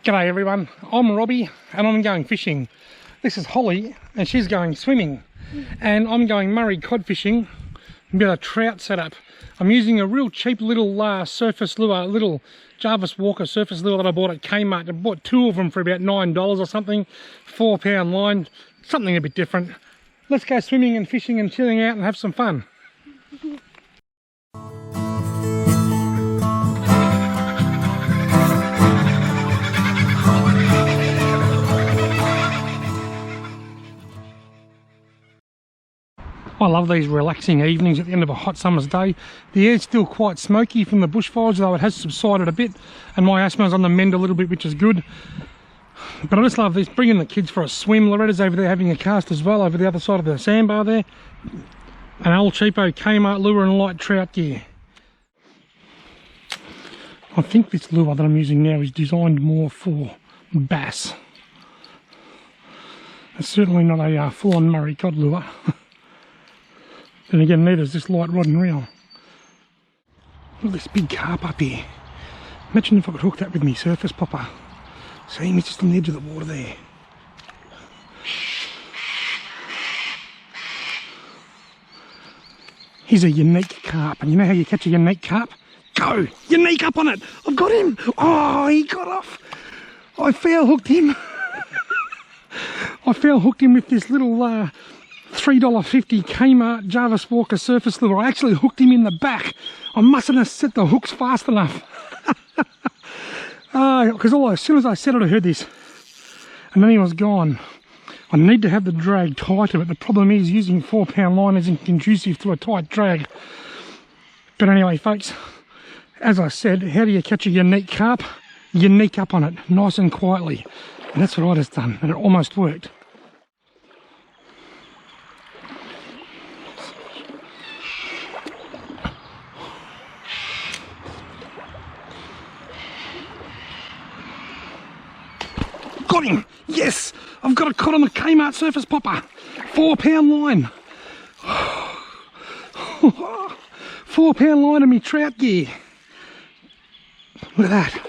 G'day everyone, I'm Robbie and I'm going fishing. This is Holly and she's going swimming. And I'm going Murray cod fishing with a trout setup. I'm using a real cheap little surface lure, little Jarvis Walker surface lure that I bought at Kmart. I bought 2 of them for about $9 or something, 4-pound line, something a bit different. Let's go swimming and fishing and chilling out and have some fun. I love these relaxing evenings at the end of a hot summer's day. The air's still quite smoky from the bushfires, though it has subsided a bit, and my asthma's on the mend a little bit, which is good. But I just love this, bringing the kids for a swim. Loretta's over there having a cast as well, over the other side of the sandbar there. An old cheapo Kmart lure and light trout gear. I think this lure that I'm using now is designed more for bass. It's certainly not a full-on Murray cod lure. Then again, neither is this light rod and reel. Look at this big carp up here. Imagine if I could hook that with me surface popper. See him, he's just on the edge of the water there. He's a unique carp, and you know how you catch a unique carp? Go! Unique up on it! I've got him! Oh, he got off! I foul hooked him! I foul hooked him with this little $3.50 Kmart Jarvis Walker surface lure. I actually hooked him in the back. I mustn't have set the hooks fast enough. Because as soon as I said it, I heard this. And then he was gone. I need to have the drag tighter, but the problem is using 4-pound line isn't conducive to a tight drag. But anyway, folks, as I said, how do you catch a unique carp? Unique up on it, nice and quietly. And that's what I just done, and it almost worked. Got him! Yes! I've got a cod on the Kmart surface popper. 4-pound line. 4-pound line of me trout gear. Look at that.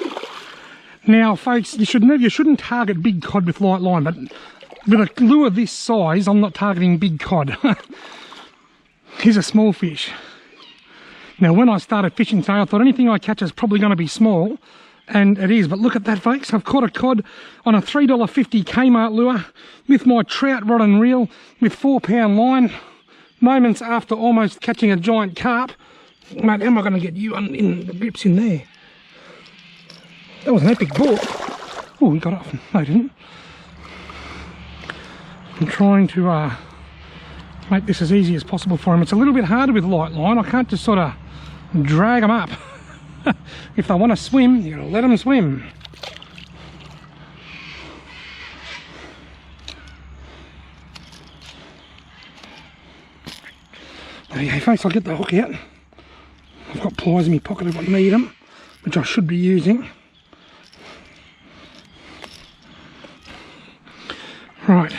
Now folks, you shouldn't target big cod with light line, but with a lure this size, I'm not targeting big cod. Here's a small fish. Now when I started fishing today, I thought anything I catch is probably going to be small. And it is, but look at that folks, I've caught a cod on a $3.50 Kmart lure with my trout rod and reel with 4-pound line, moments after almost catching a giant carp. Mate, how am I going to get you in the grips in there? That was an epic ball. Oh, he got off. No, he didn't. I'm trying to make this as easy as possible for him. It's a little bit harder with light line. I can't just sort of drag them up. If they want to swim, you've got to let them swim. Okay, folks, I'll get the hook out. I've got pliers in my pocket if I need them, which I should be using. Right.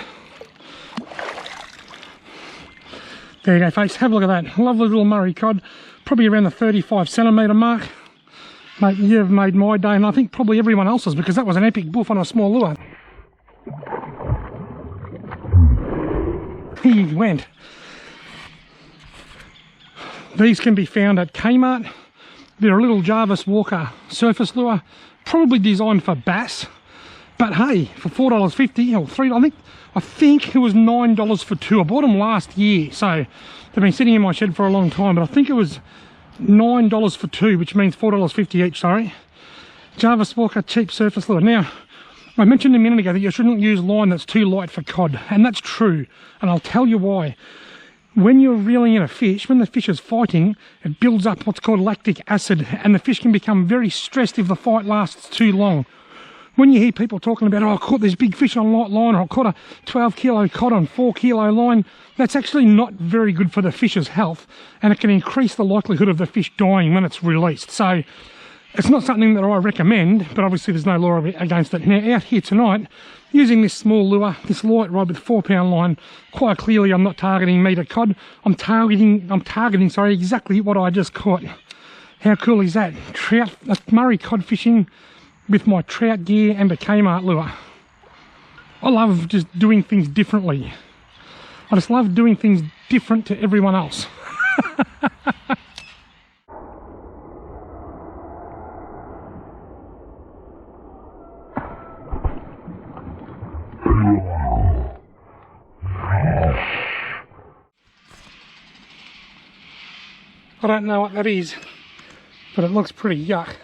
There you go, folks. Have a look at that. Lovely little Murray cod, probably around the 35cm mark. Mate, you've made my day, and I think probably everyone else's, because that was an epic boof on a small lure. He went. These can be found at Kmart. They're a little Jarvis Walker surface lure, probably designed for bass. But hey, for $4.50 or $3, I think it was $9 for 2. I bought them last year, so they've been sitting in my shed for a long time, but I think it was $9 for 2, which means $4.50 each, sorry. Jarvis Walker cheap surface lure. Now, I mentioned a minute ago that you shouldn't use line that's too light for cod, and that's true, and I'll tell you why. When you're reeling in a fish, when the fish is fighting, it builds up what's called lactic acid, and the fish can become very stressed if the fight lasts too long. When you hear people talking about, oh, I caught this big fish on light line, or I caught a 12-kilo cod on 4-kilo line, that's actually not very good for the fish's health, and it can increase the likelihood of the fish dying when it's released. So it's not something that I recommend, but obviously there's no law against it. Now out here tonight, using this small lure, this light rod with 4-pound line, quite clearly I'm not targeting meat or cod. I'm targeting exactly what I just caught. How cool is that? Trout, Murray cod fishing with my trout gear and a Kmart lure. I love just doing things differently. I just love doing things different to everyone else. I don't know what that is, but it looks pretty yuck.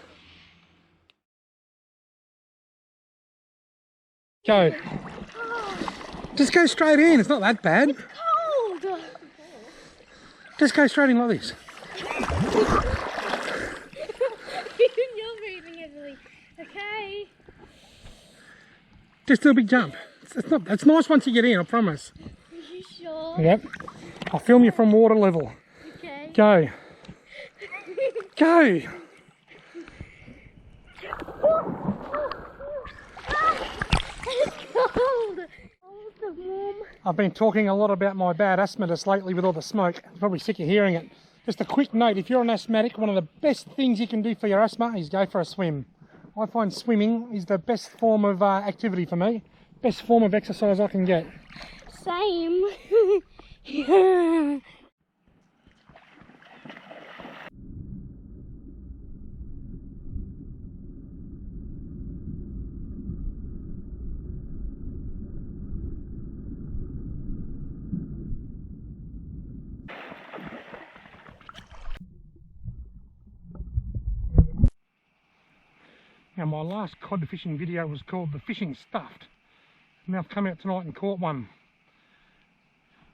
Go. Just go straight in, it's not that bad. It's cold. Just go straight in like this. You're breathing heavily. Okay. Just do a big jump. It's nice once you get in, I promise. Are you sure? Yep. I'll film you from water level. Okay. Go. Go. I've been talking a lot about my bad asthma lately with all the smoke. I'm probably sick of hearing it. Just a quick note, if you're an asthmatic, one of the best things you can do for your asthma is go for a swim. I find swimming is the best form of activity for me. Best form of exercise I can get. Same. Yeah. Now my last cod fishing video was called The Fishing Stuffed. Now I've come out tonight and caught one.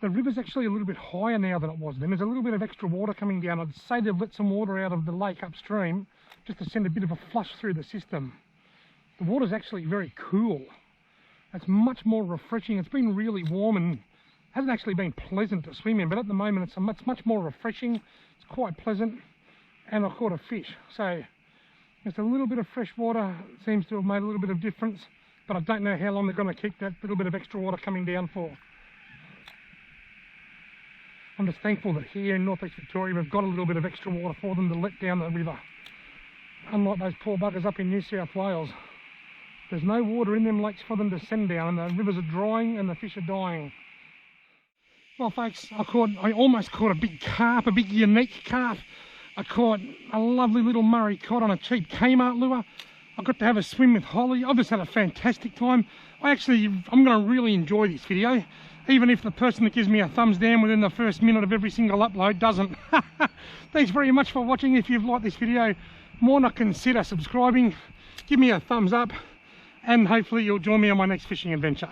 The river's actually a little bit higher now than it was then. There's a little bit of extra water coming down. I'd say they've let some water out of the lake upstream just to send a bit of a flush through the system. The water's actually very cool. It's much more refreshing. It's been really warm and hasn't actually been pleasant to swim in, but at the moment it's much more refreshing. It's quite pleasant, and I caught a fish. So just a little bit of fresh water seems to have made a little bit of difference, but I don't know how long they're going to keep that little bit of extra water coming down for. I'm just thankful that here in northeast Victoria we've got a little bit of extra water for them to let down the river. Unlike those poor buggers up in New South Wales, there's no water in them lakes for them to send down, and the rivers are drying and the fish are dying. Well folks, I almost caught a big carp, a big unique carp. I caught a lovely little Murray cod on a cheap Kmart lure. I got to have a swim with Holly. I've just had a fantastic time. I'm going to really enjoy this video, even if the person that gives me a thumbs down within the first minute of every single upload doesn't. Thanks very much for watching. If you've liked this video, why not consider subscribing, give me a thumbs up, and hopefully you'll join me on my next fishing adventure.